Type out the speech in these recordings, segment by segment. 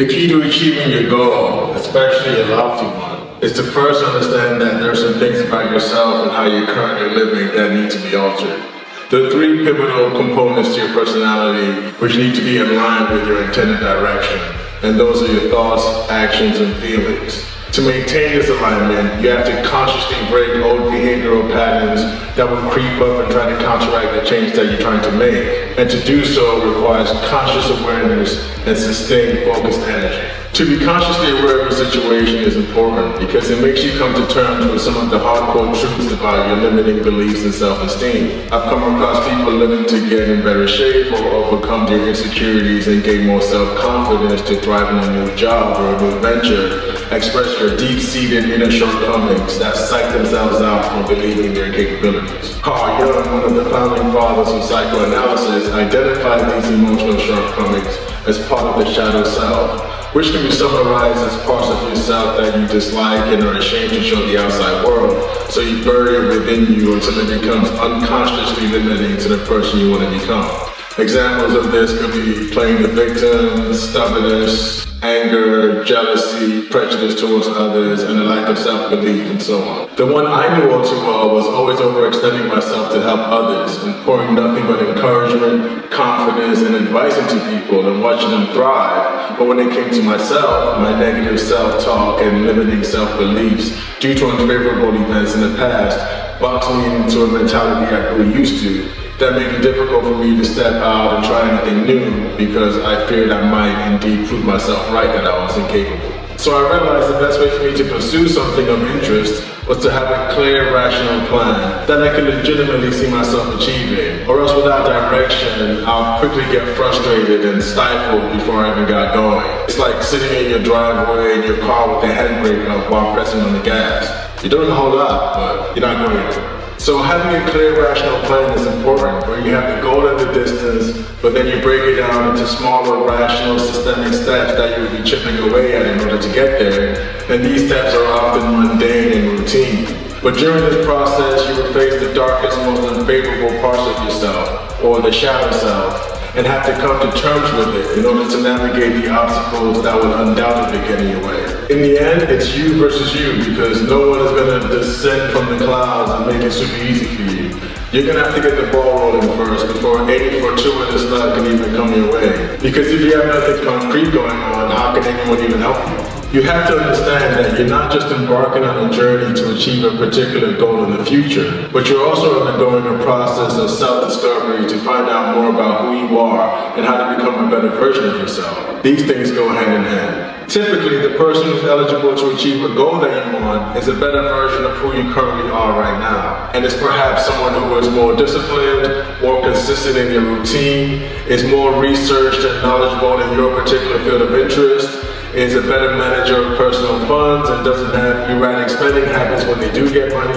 The key to achieving your goal, especially a lofty one, is to first understand that there are some things about yourself and how you're currently living that need to be altered. There are three pivotal components to your personality which need to be in line with your intended direction, and those are your thoughts, actions, and feelings. To maintain this alignment, you have to consciously break old behavioral patterns that will creep up and try to counteract the change that you're trying to make. And to do so requires conscious awareness and sustained focused energy. To be consciously aware of your situation is important because it makes you come to terms with some of the hardcore truths about your limiting beliefs and self-esteem. I've come across people looking to get in better shape or overcome their insecurities and gain more self-confidence to thrive in a new job or a new venture, express your deep-seated inner shortcomings that psych themselves out from believing their capabilities. Carl Jung, one of the founding fathers of psychoanalysis, identified these emotional shortcomings as part of the shadow self, which can be summarized as parts of yourself that you dislike and are ashamed to show the outside world, so you bury it within you until it becomes unconsciously limiting to the person you want to become. Examples of this could be playing the victim, stubbornness, anger, jealousy, prejudice towards others, and a lack of self-belief, and so on. The one I knew all too well was always overextending myself to help others and pouring nothing but encouragement, confidence, and advice into people and watching them thrive. But when it came to myself, my negative self-talk and limiting self-beliefs due to unfavorable events in the past boxed me into a mentality I grew used to. That made it difficult for me to step out and try anything new because I feared I might indeed prove myself right that I was incapable. So I realized the best way for me to pursue something of interest was to have a clear, rational plan that I could legitimately see myself achieving, or else without direction, I'll quickly get frustrated and stifled before I even got going. It's like sitting in your driveway in your car with the handbrake up while pressing on the gas. You're doing a whole lot, but you're not going anywhere. So having a clear, rational plan is important, where you have the goal at the distance, but then you break it down into smaller, rational, systemic steps that you will be chipping away at in order to get there, and these steps are often mundane and routine. But during this process, you will face the darkest, most unfavorable parts of yourself, or the shadow self, and have to come to terms with it in order to navigate the obstacles that will undoubtedly get in your way. In the end, it's you versus you, because no one is going to descend from the clouds and make it super easy for you. You're going to have to get the ball rolling first before any fortuitous luck can even come your way. Because if you have nothing concrete going on, how can anyone even help you? You have to understand that you're not just embarking on a journey to achieve a particular goal in the future, but you're also undergoing a process of self-discovery to find out more about who you are and how to become a better version of yourself. These things go hand in hand. Typically, the person who's eligible to achieve a goal that you want is a better version of who you currently are right now. And it's perhaps someone who is more disciplined, more consistent in your routine, is more researched and knowledgeable in your particular field of interest, is a better manager of personal funds and doesn't have erratic spending habits when they do get money,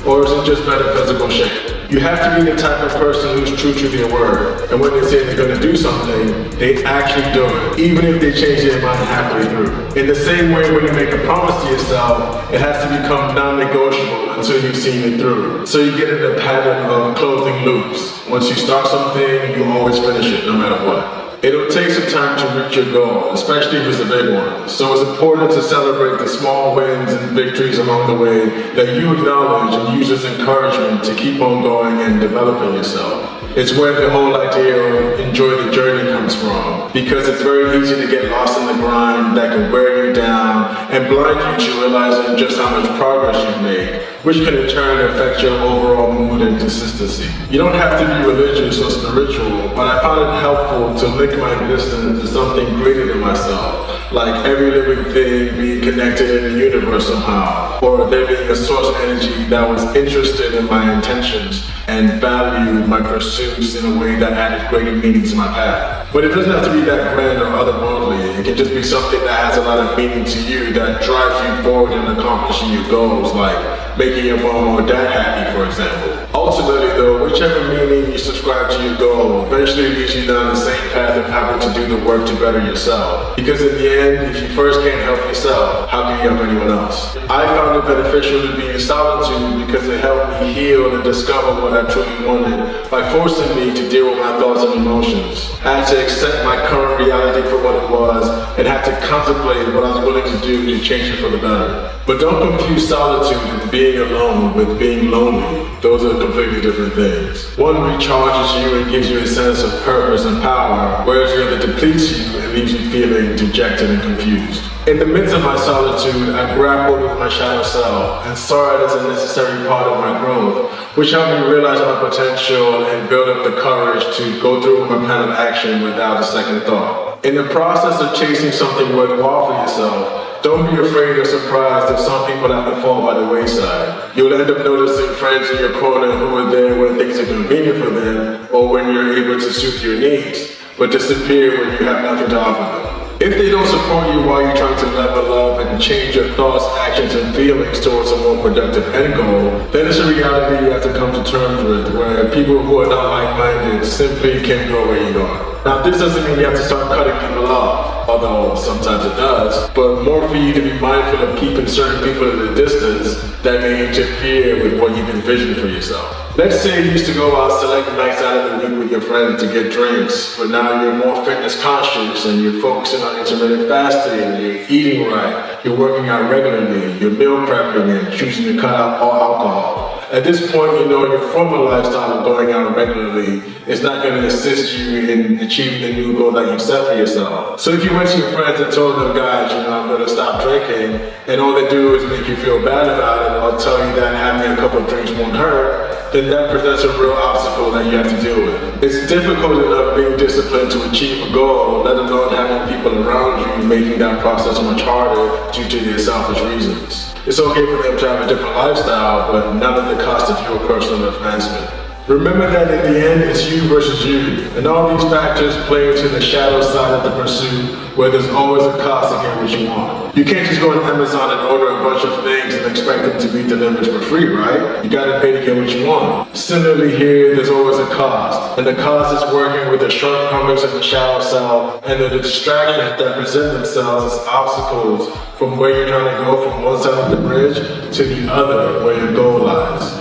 or is in just better physical shape. You have to be the type of person who's true to their word, and when they say they're going to do something, they actually do it, even if they change their mind halfway through. In the same way, when you make a promise to yourself, it has to become non-negotiable until you've seen it through. So you get in a pattern of closing loops. Once you start something, you always finish it, no matter what. It'll take some time to reach your goal, especially if it's a big one. So it's important to celebrate the small wins and victories along the way that you acknowledge and use as encouragement to keep on going and developing yourself. It's where the whole idea of enjoy the journey comes from, because it's very easy to get lost in the grind that can wear you down and blind you to realizing just how much progress you've made, which can in turn affect your overall mood and consistency. You don't have to be religious or spiritual, but I found it helpful to link my existence to something greater than myself, like every living thing being connected in the universe somehow, or there being a source of energy that was interested in my intentions and valued my pursuits in a way that added greater meaning to my path. But it doesn't have to be that grand or otherworldly. It can just be something that has a lot of meaning to you that drives you forward in accomplishing your goals, like making your mom or dad happy, for example. Ultimately though, whichever meaning you subscribe to your goal eventually leads you down the same path of having to do the work to better yourself. Because in the end, if you first can't help yourself, how can you help anyone else? I found it beneficial to be in solitude because it helped me heal and discover what I truly wanted by forcing me to deal with my thoughts and emotions. I had to accept my current reality for what it was and had to contemplate what I was willing to do to change it for the better. But don't confuse solitude and being alone with being lonely. Those are completely different things. One recharges you and gives you a sense of purpose and power, whereas the other depletes you and leaves you feeling dejected and confused. In the midst of my solitude, I grappled with my shadow self and saw it as a necessary part of my growth, which helped me realize my potential and build up the courage to go through with my plan of action without a second thought. In the process of chasing something worthwhile for yourself, don't be afraid or surprised if some people have to fall by the wayside. You'll end up noticing friends in your corner who are there when things are convenient for them or when you're able to suit your needs, but disappear when you have nothing to offer them. If they don't support you while you're trying to level up and change your thoughts, actions, and feelings towards a more productive end goal, then it's a reality you have to come to terms with, where people who are not like-minded simply can't go where you are. Now, this doesn't mean you have to start cutting people off, although sometimes it does, but more for you to be mindful of keeping certain people at a distance that may interfere with what you've envisioned for yourself. Let's say you used to go out select nights out of the week with your friends to get drinks, but now you're more fitness conscious and you're focusing on intermittent fasting, you're eating right, you're working out regularly, you're meal prepping and choosing to cut out all alcohol. At this point, you know your former lifestyle of going out regularly is not going to assist you in achieving the new goal that you set for yourself. So if you went to your friends and told them, guys, I'm going to stop drinking, and all they do is make you feel bad about it, or tell you that having a couple of drinks won't hurt, then that presents a real obstacle that you have to deal with. It's difficult enough being disciplined to achieve a goal, let alone having people around you making that process much harder due to their selfish reasons. It's okay for them to have a different lifestyle, but not at the cost of your personal advancement. Remember that in the end, it's you versus you, and all these factors play into the shadow side of the pursuit, where there's always a cost to get what you want. You can't just go on Amazon and order a bunch of things and expect them to be delivered for free, right? You gotta pay to get what you want. Similarly here, there's always a cost, and the cost is working with the shortcomings of the shadow self and the distractions that present themselves as obstacles from where you're trying to go from one side of the bridge to the other where your goal lies.